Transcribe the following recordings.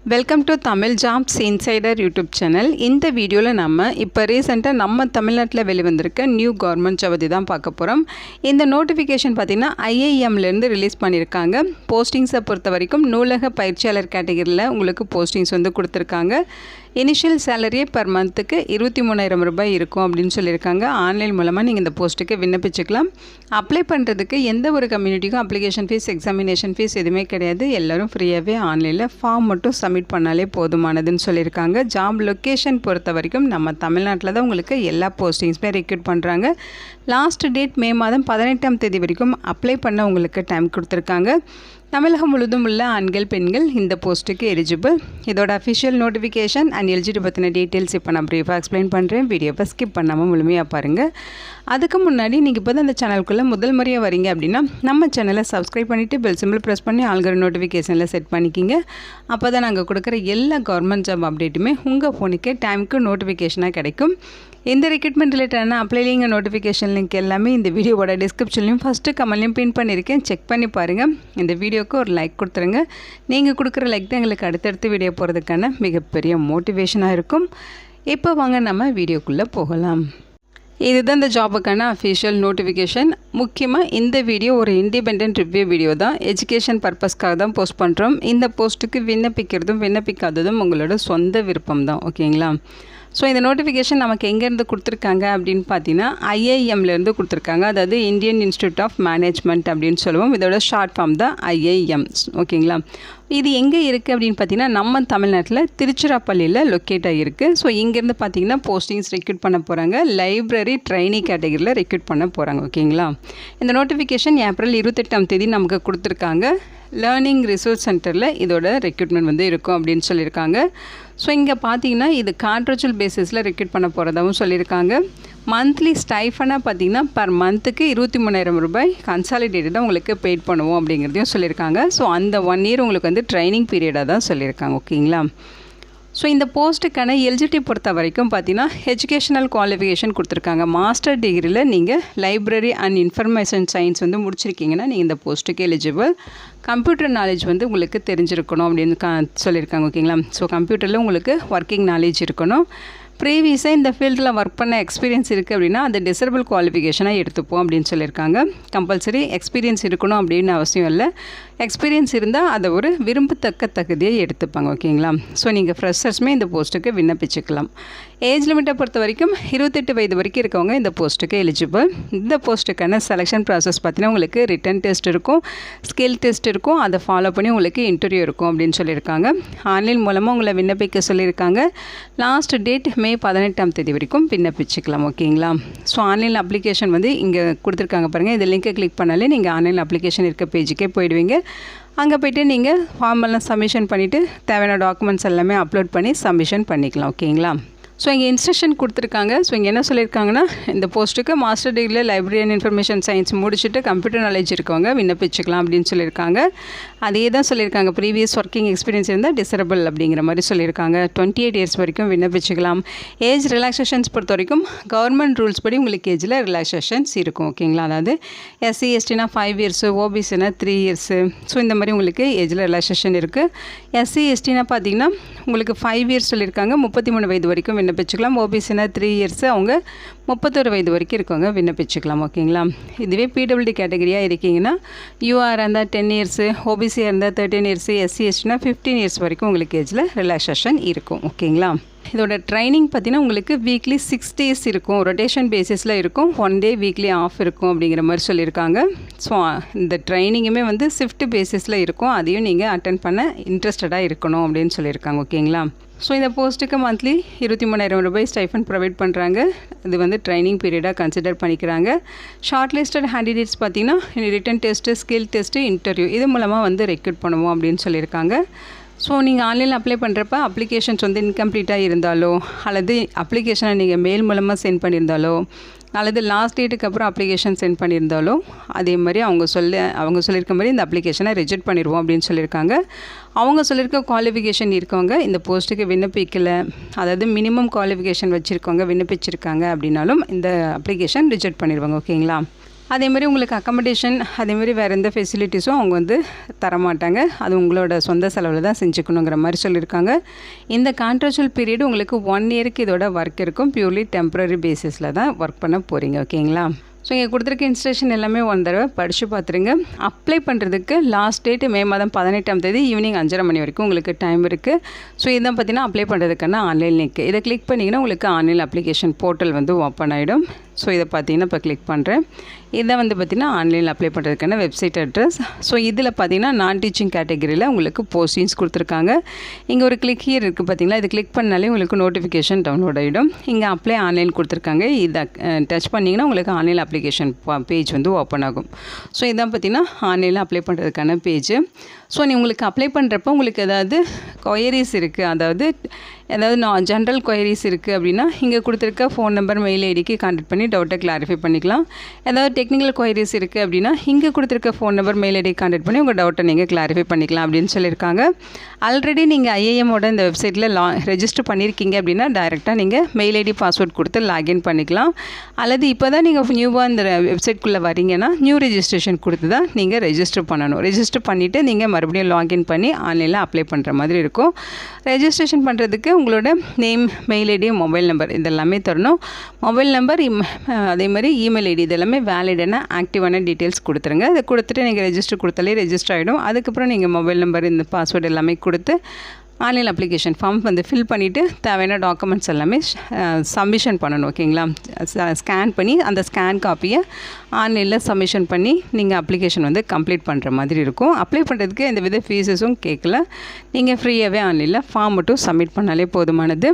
Welcome to Tamil jobs insider YouTube channel. இந்த வீடியோவில் நம்ம இப்போ ரீசெண்டாக நம்ம தமிழ்நாட்டில் வெளிவந்திருக்க நியூ கவர்மெண்ட் ஜாப் பற்றி தான் பார்க்க போகிறோம். இந்த நோட்டிஃபிகேஷன் பார்த்திங்கன்னா IIMலேருந்து ரிலீஸ் பண்ணியிருக்காங்க. போஸ்டிங்ஸை பொறுத்த வரைக்கும் நூலக பயிற்சியாளர் கேட்டகரியில் உங்களுக்கு போஸ்டிங்ஸ் வந்து கொடுத்துருக்காங்க. இனிஷியல் சேலரியே பர் மந்த்துக்கு 23,000 ரூபாய் இருக்கும் அப்படின்னு சொல்லியிருக்காங்க. ஆன்லைன் மூலமாக நீங்கள் இந்த போஸ்ட்டுக்கு விண்ணப்பிச்சுக்கலாம். அப்ளை பண்ணுறதுக்கு எந்த ஒரு கம்யூனிட்டிக்கும் அப்ளிகேஷன் ஃபீஸ், எக்ஸாமினேஷன் ஃபீஸ் எதுவுமே கிடையாது. எல்லோரும் ஃப்ரீயாகவே ஆன்லைனில் ஃபார்ம் மட்டும் சப்மிட் பண்ணாலே போதுமானதுன்னு சொல்லியிருக்காங்க. ஜாப் லொக்கேஷன் பொறுத்த வரைக்கும் நம்ம தமிழ்நாட்டில் தான் உங்களுக்கு எல்லா போஸ்டிங்ஸுமே ரெக்ரூட் பண்ணுறாங்க. லாஸ்ட் டேட் மே மாதம் 18ஆம் தேதி வரைக்கும் அப்ளை பண்ண உங்களுக்கு டைம் கொடுத்துருக்காங்க. தமிழகம் முழுதும் உள்ள ஆண்கள் பெண்கள் இந்த போஸ்ட்டுக்கு எலிஜிபிள். இதோட அஃபிஷியல் நோட்டிஃபிகேஷன் அண்ட் எலிஜிபிள் பற்றின டீட்டெயில்ஸ் இப்போ நான் ப்ரீஃபாக எக்ஸ்பிளைன் பண்ணுறேன். வீடியோவை ஸ்கிப் பண்ணாமல் முழுமையாக பாருங்கள். அதுக்கு முன்னாடி நீங்கள் இப்போ தான் அந்த சேனலுக்குள்ளே முதல் முறையாக வரீங்க அப்படின்னா நம்ம சேனலை சப்ஸ்கிரைப் பண்ணிவிட்டு பெல் சிம்பிள் ப்ரெஸ் பண்ணி ஆல்கிற நோட்டிஃபிகேஷனில் செட் பண்ணிக்கிங்க. அப்போ தான் நாங்கள் கொடுக்குற எல்லா கவர்மெண்ட் ஜாப் அப்டேட்டுமே உங்கள் ஃபோனுக்கே டைமுக்கு நோட்டிஃபிகேஷனாக கிடைக்கும். இந்த ரெக்ரூட்மெண்ட் ரிலேட்டடான அப்ளை லிங்க், நோட்டிஃபிகேஷன் லிங்க் எல்லாமே இந்த வீடியோவோட டிஸ்கிரிப்ஷன்லையும் ஃபஸ்ட்டு கமெண்ட்லையும் பின் பண்ணியிருக்கேன். செக் பண்ணி பாருங்கள். இந்த வீடியோவுக்கு ஒரு லைக் கொடுத்துருங்க. நீங்கள் கொடுக்குற லைக் தான் எங்களுக்கு அடுத்தடுத்து வீடியோ போகிறதுக்கான மிகப்பெரிய மோட்டிவேஷனாக இருக்கும். இப்போ வாங்க நம்ம வீடியோக்குள்ளே போகலாம். இதுதான் இந்த ஜாபுக்கான அஃபிஷியல் நோட்டிஃபிகேஷன். முக்கியமாக இந்த வீடியோ ஒரு இண்டிபெண்டன்ட் ரிவ்யூ வீடியோ தான். எஜுகேஷன் பர்பஸ்க்காக தான் போஸ்ட் பண்ணுறோம். இந்த போஸ்ட்டுக்கு விண்ணப்பிக்கிறதும் விண்ணப்பிக்காததும் உங்களோட சொந்த விருப்பம் தான். ஓகேங்களா? ஸோ இந்த நோட்டிஃபிகேஷன் நமக்கு எங்கேருந்து கொடுத்துருக்காங்க அப்படின்னு பார்த்தீங்கன்னா IIMலேருந்து கொடுத்துருக்காங்க. அதாவது இந்தியன் இன்ஸ்டியூட் ஆஃப் மேனேஜ்மெண்ட் அப்படின்னு சொல்லுவோம். இதோட ஷார்ட் ஃபார்ம் தான் IIM. ஓகேங்களா? இது எங்கே இருக்குது அப்படின்னு பார்த்தீங்கன்னா நம்ம தமிழ்நாட்டில் திருச்சிராப்பள்ளியில் லொக்கேட் ஆகிருக்கு. ஸோ இங்கேருந்து பார்த்தீங்கன்னா போஸ்டிங்ஸ் ரெக்ரூட் பண்ண போகிறாங்க. லைப்ரரி ட்ரைனிங் கேட்டகரியில் ரெக்ரூட் பண்ண போகிறாங்க. ஓகேங்களா? இந்த நோட்டிஃபிகேஷன் ஏப்ரல் 28ஆம் தேதி நமக்கு கொடுத்துருக்காங்க. லேர்னிங் ரிசோர்ஸ் சென்டரில் இதோட ரெக்ரூட்மெண்ட் வந்து இருக்கும் அப்படின்னு சொல்லியிருக்காங்க. ஸோ இங்கே பார்த்தீங்கன்னா இது கான்ட்ராக்சுவல் பேசிஸில் ரெக்ரூட் பண்ண போகிறதாகவும் சொல்லியிருக்காங்க. மந்த்லி ஸ்டைஃபனாக பார்த்தீங்கன்னா பர் மந்த்துக்கு 23,000 ரூபாய் கன்சாலிடேட்டடாக உங்களுக்கு பெய்ட் பண்ணுவோம் அப்படிங்கிறதையும் சொல்லியிருக்காங்க. ஸோ அந்த 1 இயர் உங்களுக்கு வந்து ட்ரைனிங் பீரியடாக தான் சொல்லியிருக்காங்க. ஓகேங்களா? ஸோ இந்த போஸ்ட்டுக்கான எலிஜிபிலிட்டி பொறுத்த வரைக்கும் பார்த்தீங்கன்னா எஜுகேஷனல் குவாலிஃபிகேஷன் கொடுத்துருக்காங்க. மாஸ்டர் டிகிரியில் நீங்கள் லைப்ரரி அண்ட் இன்ஃபர்மேஷன் சயின்ஸ் வந்து முடிச்சிருக்கீங்கன்னா நீங்கள் இந்த போஸ்ட்டுக்கு எலிஜிபிள். கம்ப்யூட்டர் நாலேஜ் வந்து உங்களுக்கு தெரிஞ்சிருக்கணும் அப்படின்னு சொல்லியிருக்காங்க. ஓகேங்களா? ஸோ கம்ப்யூட்டரில் உங்களுக்கு ஒர்க்கிங் நாலேஜ் இருக்கணும். ப்ரீவியஸாக இந்த ஃபீல்டில் ஒர்க் பண்ண எக்ஸ்பீரியன்ஸ் இருக்குது அப்படின்னா அது டிசரபிள் குவாலிஃபிகேஷனாக எடுத்துப்போம் அப்படின்னு சொல்லியிருக்காங்க. கம்பல்சரி எக்ஸ்பீரியன்ஸ் இருக்கணும் அப்படின்னு அவசியம் இல்லை. எக்ஸ்பீரியன்ஸ் இருந்தால் அதை ஒரு விரும்பத்தக்க தகுதியை எடுத்துப்பாங்க. ஓகேங்களா? ஸோ நீங்கள் ஃப்ரெஷர்ஸுமே இந்த போஸ்ட்டுக்கு விண்ணப்பிச்சுக்கலாம். ஏஜ் லிமிட்டை பொறுத்த வரைக்கும் 28 வயது வரைக்கும் இருக்கவங்க இந்த போஸ்ட்டுக்கு எலிஜிபிள். இந்த போஸ்ட்டுக்கான செலெக்ஷன் ப்ராசஸ் பார்த்தீங்கன்னா உங்களுக்கு ரிட்டன் டெஸ்ட் இருக்கும், ஸ்கில் டெஸ்ட் இருக்கும். அதை ஃபாலோ பண்ணி உங்களுக்கு இன்டர்வியூ இருக்கும் அப்படின்னு சொல்லியிருக்காங்க. ஆன்லைன் மூலமாக உங்களை விண்ணப்பிக்க சொல்லியிருக்காங்க. லாஸ்ட் டேட் மே 18ஆம் தேதி வரைக்கும் விண்ணப்பிச்சுக்கலாம். ஓகேங்களா? ஸோ ஆன்லைன் அப்ளிகேஷன் வந்து இங்கே கொடுத்துருக்காங்க பாருங்கள். இந்த லிங்கை கிளிக் பண்ணாலே நீங்கள் ஆன்லைன் அப்ளிகேஷன் இருக்க பேஜுக்கே போயிடுவீங்க. அங்கே போய்ட்டு நீங்கள் ஃபார்ம் எல்லாம் சப்மிஷன் பண்ணிவிட்டு தேவையான டாக்குமெண்ட்ஸ் எல்லாமே அப்லோட் பண்ணி சப்மிஷன் பண்ணிக்கலாம். ஓகேங்களா? ஸோ இங்கே இன்ஸ்ட்ரக்ஷன் கொடுத்துருக்காங்க. ஸோ இங்கே என்ன சொல்லியிருக்காங்கன்னா இந்த போஸ்ட்டுக்கு மாஸ்டர் டிகிரியில் லைப்ரரி அண்ட் இன்ஃபர்மேஷன் சயின்ஸ் முடிச்சுட்டு கம்ப்யூட்டர் நாலேஜ் இருக்கவங்க விண்ணப்பிச்சுக்கலாம் அப்படின்னு சொல்லியிருக்காங்க. அதே தான் சொல்லியிருக்காங்க. ப்ரீவியஸ் ஒர்க்கிங் எக்ஸ்பீரியன்ஸ் இருந்தால் டிசரபிள் அப்படிங்கிற மாதிரி சொல்லியிருக்காங்க. 28 இயர்ஸ் வரைக்கும் விண்ணப்பிச்சுக்கலாம். ஏஜ் ரிலாக்ஸேஷன்ஸ் பொறுத்த வரைக்கும் கவர்மெண்ட் ரூல்ஸ் படி உங்களுக்கு ஏஜில் ரிலாக்ஸேஷன்ஸ் இருக்கும். ஓகேங்களா? அதாவது SC STனா 5 இயர்ஸு, OBCனா 3 இயர்ஸு. ஸோ இந்த மாதிரி உங்களுக்கு ஏஜில் ரிலாக்ஸேஷன் இருக்குது. SC STனா பார்த்தீங்கன்னா உங்களுக்கு 5 இயர்ஸ் சொல்லியிருக்காங்க. 33 வயது வரைக்கும் விண்ணப்பிச்சுக்கலாம். OBCனா 3 இயர்ஸு, அவங்க 31 வயது வரைக்கும் இருக்கவங்க விண்ணப்பிச்சுக்கலாம். ஓகேங்களா? இதுவே PWD கேட்டகரியாக இருக்கீங்கன்னா UR இருந்தால் 10 இயர்ஸு, OBCயாக இருந்தால் 13 இயர்ஸு, SC STனா 15 இயர்ஸ் வரைக்கும் உங்களுக்கு ஏஜில் ரிலாக்ஸேஷன் இருக்கும். ஓகேங்களா? இதோட ட்ரைனிங் பார்த்தீங்கன்னா உங்களுக்கு வீக்லி 6 டேஸ் இருக்கும். ரொட்டேஷன் பேசிஸில் இருக்கும். 1 டே வீக்லி ஆஃப் இருக்கும் அப்படிங்கிற மாதிரி சொல்லியிருக்காங்க. ஸோ இந்த ட்ரைனிங்குமே வந்து ஷிஃப்ட் பேசிஸில் இருக்கும். அதையும் நீங்கள் அட்டென்ட் பண்ண இன்ட்ரெஸ்டடாக இருக்கணும் அப்படின்னு சொல்லியிருக்காங்க. ஓகேங்களா? ஸோ இந்த போஸ்ட்டுக்கு மந்த்லி 23,000 ரூபாய் ஸ்டைஃபன் ப்ரொவைட் பண்ணுறாங்க. இது வந்து ட்ரைனிங் பீரியடாக கன்சிடர் பண்ணிக்கிறாங்க. ஷார்ட் லிஸ்டட் கேண்டிடேட்ஸ் பார்த்தீங்கன்னா written test, skill test, interview இது மூலமாக வந்து ரெக்ரூட் பண்ணுவோம் அப்படின்னு சொல்லியிருக்காங்க. ஸோ நீங்கள் ஆன்லைனில் அப்ளை பண்ணுறப்ப அப்ளிகேஷன்ஸ் வந்து இன்கம்ப்ளீட்டாக இருந்தாலோ அல்லது அப்ளிகேஷனை நீங்கள் மெயில் மூலமாக சென்ட் பண்ணியிருந்தாலோ அல்லது லாஸ்ட் டேட்டுக்கு அப்புறம் அப்ளிகேஷன் சென்ட் பண்ணியிருந்தாலோ அதே மாதிரி அவங்க சொல்லியிருக்க மாதிரி இந்த அப்ளிகேஷனை ரிஜெக்ட் பண்ணிடுவோம் அப்படின்னு சொல்லியிருக்காங்க. அவங்க சொல்லியிருக்க குவாலிஃபிகேஷன் இருக்கவங்க இந்த போஸ்ட்டுக்கு விண்ணப்பிக்கலை, அதாவது மினிமம் குவாலிஃபிகேஷன் வச்சுருக்கவங்க விண்ணப்பிச்சிருக்காங்க அப்படின்னாலும் இந்த அப்ளிகேஷன் ரிஜெக்ட் பண்ணிடுவாங்க. ஓகேங்களா? அதேமாதிரி உங்களுக்கு அக்கமடேஷன் அதேமாதிரி வேறு எந்த ஃபெசிலிட்டிஸும் அவங்க வந்து தரமாட்டாங்க. அது உங்களோட சொந்த செலவில் தான் செஞ்சுக்கணுங்கிற மாதிரி சொல்லியிருக்காங்க. இந்த கான்ட்ராக்சுவல் பீரியட் உங்களுக்கு 1 இயருக்கு இதோட ஒர்க் இருக்கும். பியூர்லி டெம்பரரி பேசிஸில் தான் ஒர்க் பண்ண போகிறீங்க. ஓகேங்களா? ஸோ இங்கே கொடுத்துருக்க இன்ஸ்ட்ரக்ஷன் எல்லாமே ஒரு தடவை படித்து பார்த்துருங்க. அப்ளை பண்ணுறதுக்கு லாஸ்ட் டேட் மே மாதம் 18ஆம் தேதி ஈவினிங் 5:30 மணி வரைக்கும் உங்களுக்கு டைம் இருக்குது. ஸோ இதான் பார்த்தீங்கன்னா அப்ளை பண்ணுறதுக்கான ஆன்லைன் லிங்க். இதை கிளிக் பண்ணிங்கன்னா உங்களுக்கு ஆன்லைன் அப்ளிகேஷன் போர்ட்டல் வந்து ஓப்பன் ஆகிடும். ஸோ இதை பார்த்தீங்கன்னா இப்போ கிளிக் பண்ணுறேன். இதை வந்து பார்த்திங்கன்னா ஆன்லைனில் அப்ளை பண்ணுறதுக்கான வெப்சைட் அட்ரஸ். ஸோ இதில் பார்த்தீங்கன்னா நான் டீச்சிங் கேட்டகரியில் உங்களுக்கு போஸ்டிங்ஸ் கொடுத்துருக்காங்க. இங்கே ஒரு கிளிக் ஹியர் இருக்குது பார்த்தீங்களா, இது கிளிக் பண்ணாலே உங்களுக்கு நோட்டிஃபிகேஷன் டவுன்லோட் ஆகிடும். இங்கே அப்ளை ஆன்லைன் கொடுத்துருக்காங்க. இதை டச் பண்ணிங்கன்னா உங்களுக்கு ஆன்லைன் அப்ளிகேஷன் பேஜ் வந்து ஓப்பன் ஆகும். ஸோ இதான் பார்த்திங்கன்னா ஆன்லைனில் அப்ளை பண்ணுறதுக்கான பேஜ். ஸோ உங்களுக்கு அப்ளை பண்ணுறப்போ உங்களுக்கு ஏதாவது கொயரிஸ் இருக்குது, அதாவது ஜென்ரல் கொயரிஸ் இருக்குது அப்படின்னா இங்கே கொடுத்துருக்க ஃபோன் நம்பர் மெயில் ஐடிக்கு கான்டாக்ட் பண்ணி டவுட்டை கிளாரிஃபை பண்ணிக்கலாம். ஏதாவது டெக்னிக்கல் கொயரிஸ் இருக்குது அப்படின்னா இங்கே கொடுத்துருக்க ஃபோன் நம்பர் மெயில் ஐடிக்கு கான்டாக்ட் பண்ணி உங்கள் டவுட்டை நீங்கள் கிளாரிஃபை பண்ணிக்கலாம் அப்படின்னு சொல்லியிருக்காங்க. ஆல்ரெடி நீங்கள் ஐஏஎம்மோட இந்த வெப்சைட்டில் ரெஜிஸ்டர் பண்ணியிருக்கீங்க அப்படின்னா டைரெக்டாக நீங்கள் மெயில் ஐடி பாஸ்வேர்ட் கொடுத்து லாகின் பண்ணிக்கலாம். அல்லது இப்போ தான் நீங்கள் நியூவாக இந்த வெப்சைட்குள்ளே வரீங்கன்னா நியூ ரெஜிஸ்ட்ரேஷன் கொடுத்து தான் நீங்கள் ரெஜிஸ்டர் பண்ணணும். ரெஜிஸ்டர் பண்ணிவிட்டு நீங்கள் மறுபடியும் லாகின் பண்ணி ஆன்லைனில் அப்ளை பண்ணுற மாதிரி இருக்கும். ரெஜிஸ்ட்ரேஷன் பண்ணுறதுக்கு உங்களோட name, mail ID, mobile number இதெல்லாமே தரணும். மொபைல் நம்பர் அதே மாதிரி இமெயில் ஐடி இதெல்லாமே வேலிடான ஆக்டிவான டீட்டெயில்ஸ் கொடுத்துருங்க. இதை கொடுத்துட்டு நீங்கள் ரெஜிஸ்டர் கொடுத்தாலே ரெஜிஸ்டர் ஆகிடும். அதுக்கப்புறம் நீங்கள் மொபைல் நம்பர், இந்த பாஸ்வேர்டு எல்லாமே கொடுத்து ஆன்லைன் அப்ளிகேஷன் ஃபார்ம் வந்து ஃபில் பண்ணிவிட்டு தேவையான டாக்குமெண்ட்ஸ் எல்லாமே சப்மிஷன் பண்ணணும். ஓகேங்களா? ஸ்கேன் பண்ணி அந்த ஸ்கேன் காப்பியை ஆன்லைனில் சப்மிஷன் பண்ணி நீங்கள் அப்ளிகேஷன் வந்து கம்ப்ளீட் பண்ணுற மாதிரி இருக்கும். அப்ளை பண்ணுறதுக்கு எந்த வித ஃபீஸஸும் கேட்கல. நீங்கள் ஃப்ரீயாகவே ஆன்லைனில் ஃபார்ம் மட்டும் சப்மிட் பண்ணாலே போதுமானது.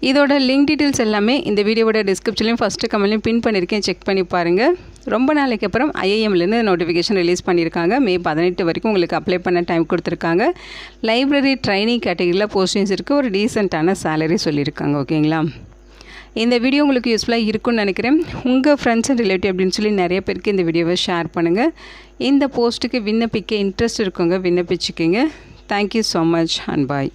இதோட லிங்க் டீட்டெயில்ஸ் எல்லாமே இந்த வீடியோவோட டிஸ்கிரிப்ஷன்லையும் ஃபஸ்ட்டு கமெண்ட்லையும் பின் பண்ணியிருக்கேன், செக் பண்ணி பாருங்கள். ரொம்ப நாளைக்கு அப்புறம் ஐஏஎம்லேருந்து நோட்டிஃபிகேஷன் ரிலீஸ் பண்ணியிருக்காங்க. மே 18 வரைக்கும் உங்களுக்கு அப்ளை பண்ண டைம் கொடுத்துருக்காங்க. லைப்ரரி ட்ரைனிங் கேட்டகரியில் போஸ்டிங்ஸ் இருக்குது. ஒரு டீசெண்டான சேலரி சொல்லியிருக்காங்க. ஓகேங்களா? இந்த வீடியோ உங்களுக்கு யூஸ்ஃபுல்லாக இருக்குன்னு நினைக்கிறேன். உங்கள் ஃப்ரெண்ட்ஸ் அண்ட் ரிலேட்டிவ் அப்படின்னு சொல்லி நிறைய பேருக்கு இந்த வீடியோவை ஷேர் பண்ணுங்கள். இந்த போஸ்ட்டுக்கு விண்ணப்பிக்க இன்ட்ரெஸ்ட் இருக்கவங்க விண்ணப்பிச்சுக்கிங்க. Thank you so much and bye.